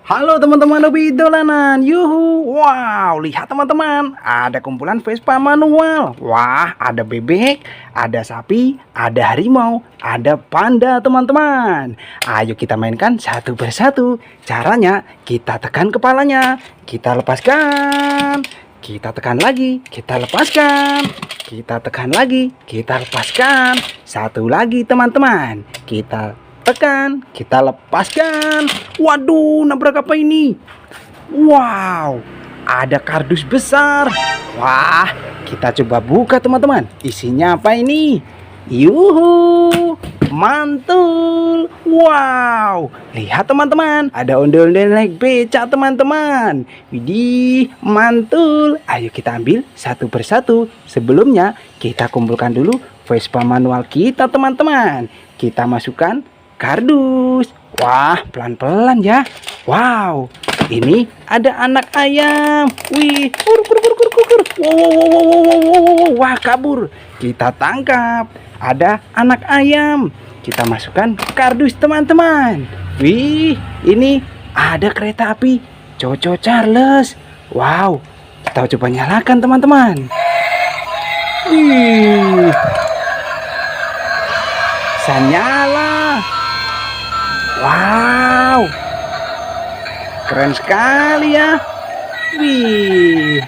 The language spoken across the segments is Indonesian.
Halo teman-teman hobi dolanan, yuhu. Wow, lihat teman-teman, ada kumpulan Vespa manual. Wah, ada bebek, ada sapi, ada harimau, ada panda teman-teman. Ayo kita mainkan satu persatu. Caranya kita tekan kepalanya, kita lepaskan, kita tekan lagi, kita lepaskan, kita tekan lagi, kita lepaskan. Satu lagi teman-teman, kita tekan, kita lepaskan. Waduh, nabrak apa ini? Wow, ada kardus besar. Wah, kita coba buka teman-teman. Isinya apa ini? Yuhu, mantul. Wow, lihat teman-teman, ada ondel-ondel naik becak teman-teman. Widih, mantul. Ayo kita ambil satu persatu. Sebelumnya kita kumpulkan dulu Vespa manual kita teman-teman. Kita masukkan kardus. Wah, pelan-pelan ya. Wow, ini ada anak ayam. Wih, kur. Wow. Wah, kabur. Kita tangkap. Ada anak ayam. Kita masukkan kardus teman-teman. Wih, ini ada kereta api Coco Charles. Wow, kita coba nyalakan teman-teman. Wih, bisa nyala. Wow, keren sekali ya. Wih,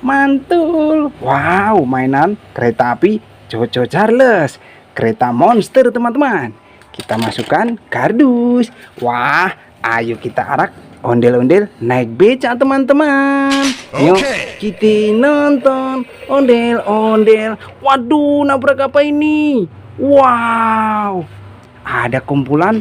mantul. Wow, mainan kereta api Coco Charles, kereta monster teman-teman. Kita masukkan kardus. Wah, ayo kita arak ondel-ondel naik becak teman-teman. Yuk kita nonton ondel-ondel. Waduh, nabrak apa ini? Wow, ada kumpulan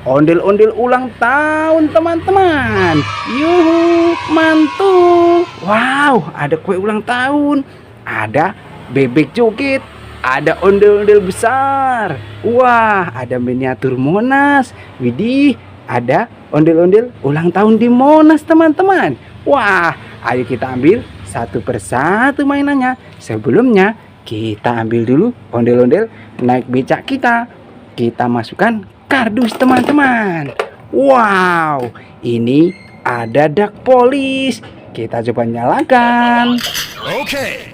ondel-ondel ulang tahun teman-teman. Yuhu, mantul. Wow, ada kue ulang tahun, ada bebek joget, ada ondel-ondel besar. Wah, ada miniatur Monas. Widih, ada ondel-ondel ulang tahun di Monas teman-teman. Wah, ayo kita ambil satu persatu mainannya. Sebelumnya kita ambil dulu ondel-ondel naik becak kita. Kita masukkan kardus teman-teman. Wow, ini ada dak polis. Kita coba nyalakan. Oke.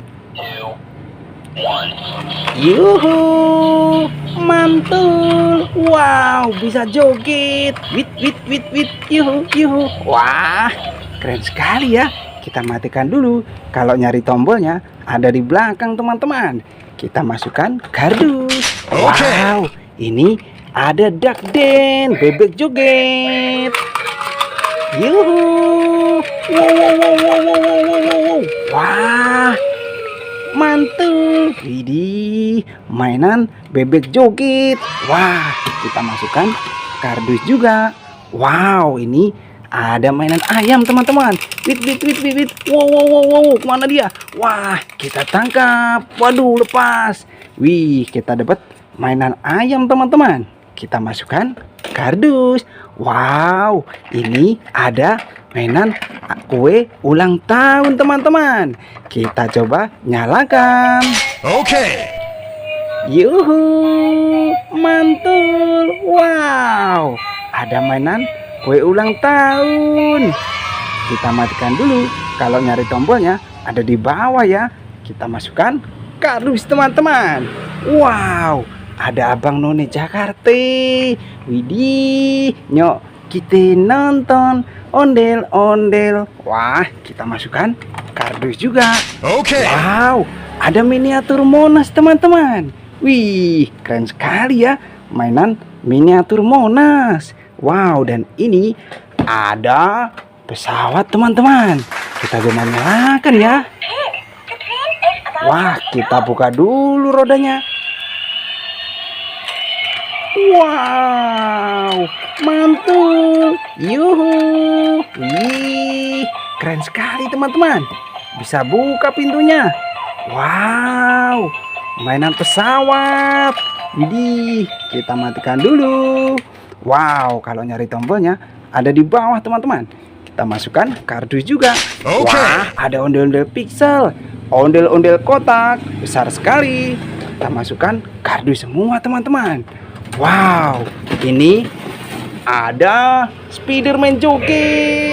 Yuhu, mantul. Wow, bisa joget. Wit. Yuhu. Wah, keren sekali ya. Kita matikan dulu. Kalau nyari tombolnya ada di belakang teman-teman. Kita masukkan kardus. Wow, ini ada Duck Den, bebek joget. Yuhu. Wow. Wah, mantul. Widih, mainan bebek joget. Wah, kita masukkan kardus juga. Wow, ini ada mainan ayam teman-teman. Wit. Wow, kemana dia? Wah, kita tangkap. Waduh, lepas. Wih, kita dapat mainan ayam teman-teman. Kita masukkan kardus. Wow, ini ada mainan kue ulang tahun teman-teman. Kita coba nyalakan. Oke. Yuhu, mantul. Wow, ada mainan kue ulang tahun. Kita matikan dulu. Kalau nyari tombolnya ada di bawah ya. Kita masukkan kardus teman-teman. Wow, ada Abang None Jakarta. Widih, nyok kita nonton ondel-ondel. Wah, kita masukkan kardus juga. Oke. Wow, ada miniatur Monas teman-teman. Wih, keren sekali ya mainan miniatur Monas. Wow, dan ini ada pesawat teman-teman. Kita coba nyalakan ya. Wah, kita buka dulu rodanya. Wow, mantul. Yuhu. Wih, keren sekali teman-teman. Bisa buka pintunya. Wow, mainan pesawat. Widih, kita matikan dulu. Wow, kalau nyari tombolnya ada di bawah teman-teman. Kita masukkan kardus juga. Wah, ada ondel-ondel pixel, ondel-ondel kotak besar sekali. Kita masukkan kardus semua teman-teman. Wow, ini ada Spiderman joget.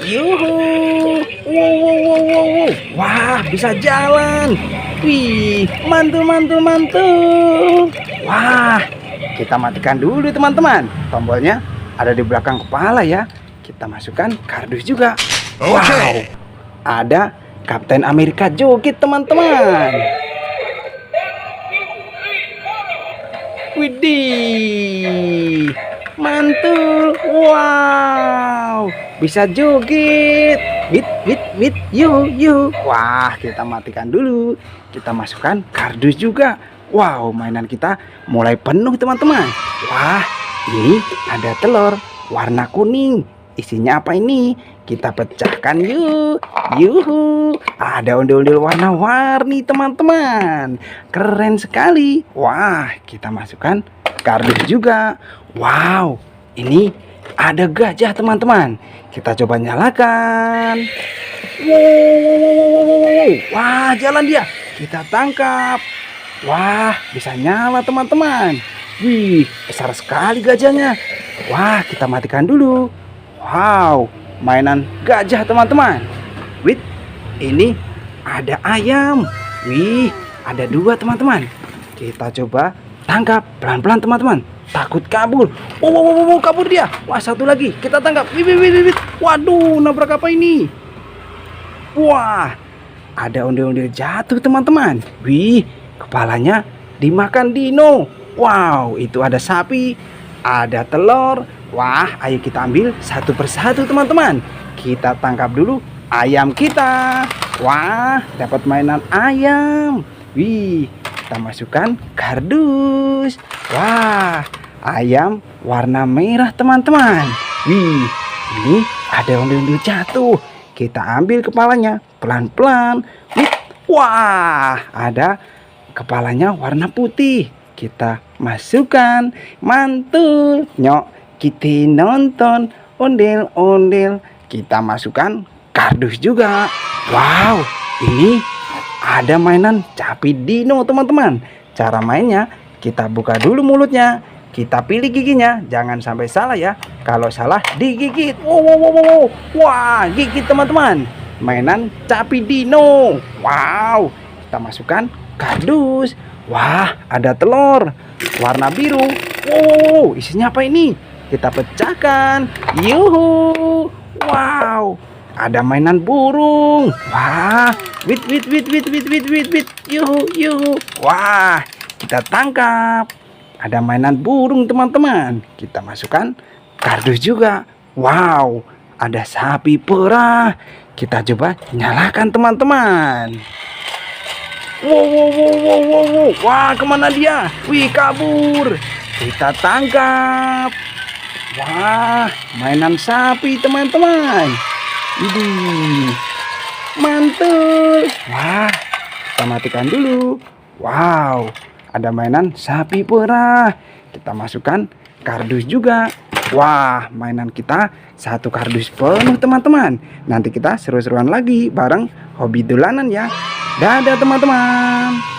Yuhu. Wow, wow, wow, wow, wow. Wah, bisa jalan. Wih, mantul, mantul, mantul. Wah, kita matikan dulu teman-teman. Tombolnya ada di belakang kepala ya. Kita masukkan kardus juga. Wow, ada Kapten Amerika joget teman-teman. Widih, mantul. Wow, bisa joget. Wit, yu. Wah, kita matikan dulu. Kita masukkan kardus juga. Wow, mainan kita mulai penuh teman-teman. Wah, ini ada telur warna kuning. Isinya apa ini? Kita pecahkan yuk. Yuhu. Ada ondel-ondel warna-warni teman-teman. Keren sekali. Wah, kita masukkan kardus juga. Wow, ini ada gajah teman-teman. Kita coba nyalakan. Wow. Wah, jalan dia. Kita tangkap. Wah, bisa nyala teman-teman. Wih, besar sekali gajahnya. Wah, kita matikan dulu. Wow, mainan gajah teman-teman. Wih, ini ada ayam. Wih, ada 2 teman-teman. Kita coba tangkap pelan-pelan teman-teman. Takut kabur. Wow, kabur dia. Wah, satu lagi. Kita tangkap. Wih. Waduh, nabrak apa ini? Wah, ada ondel-ondel jatuh teman-teman. Wih, kepalanya dimakan dino. Wow, itu ada sapi, ada telur. Wah, ayo kita ambil satu persatu teman-teman. Kita tangkap dulu ayam kita. Wah, dapat mainan ayam. Wih, kita masukkan kardus. Wah, ayam warna merah teman-teman. Wih, ini ada ondel-ondel jatuh. Kita ambil kepalanya pelan-pelan. Wah, ada kepalanya warna putih. Kita masukkan. Mantul. Nyok, kita nonton ondel-ondel. Kita masukkan kardus juga. Wow, ini ada mainan capi dino teman-teman. Cara mainnya, kita buka dulu mulutnya. Kita pilih giginya, jangan sampai salah ya. Kalau salah digigit. Wow. Wah, gigit teman-teman. Mainan capi dino. Wow, kita masukkan kardus. Wah, ada telur warna biru. Wow, isinya apa ini? Kita pecahkan. Yuhu. Wow, ada mainan burung. Wah, wit. Yuhu. Wah, kita tangkap. Ada mainan burung teman-teman. Kita masukkan kardus juga. Wow, ada sapi perah. Kita coba nyalakan teman-teman. Wow. Wah, kemana dia? Wih, kabur. Kita tangkap. Wah, mainan sapi teman-teman. Ini mantul. Wah, kita matikan dulu. Wow, ada mainan sapi perah. Kita masukkan kardus juga. Wah, mainan kita satu kardus penuh teman-teman. Nanti kita seru-seruan lagi bareng hobi dolanan ya. Dadah teman-teman.